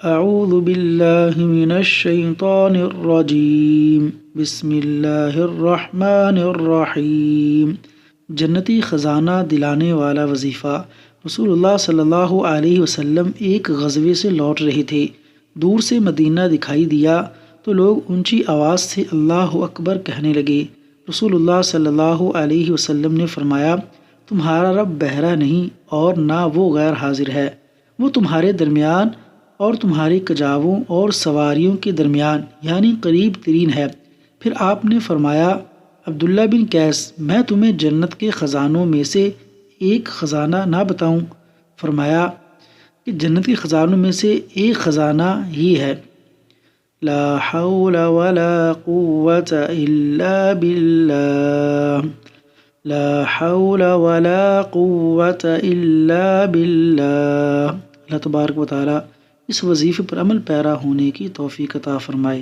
اعوذ باللہ من الشیطان الرجیم بسم اللہ الرحمن الرحیم۔ جنتی خزانہ دلانے والا وظیفہ۔ رسول اللہ صلی اللہ علیہ وسلم ایک غزوے سے لوٹ رہے تھے۔ دور سے مدینہ دکھائی دیا تو لوگ اونچی آواز سے اللہ اکبر کہنے لگے۔ رسول اللہ صلی اللہ علیہ وسلم نے فرمایا، تمہارا رب بہرا نہیں اور نہ وہ غیر حاضر ہے، وہ تمہارے درمیان اور تمہاری کجاووں اور سواریوں کے درمیان یعنی قریب ترین ہے۔ پھر آپ نے فرمایا، عبداللہ بن قیس، میں تمہیں جنت کے خزانوں میں سے ایک خزانہ نہ بتاؤں؟ فرمایا کہ جنت کے خزانوں میں سے ایک خزانہ ہی ہے، لا حول ولا قوة الا باللہ، لا حول ولا قوة الا باللہ۔ اللہ تبارک و تعالی اس وظیفے پر عمل پیرا ہونے کی توفیق عطا فرمائے۔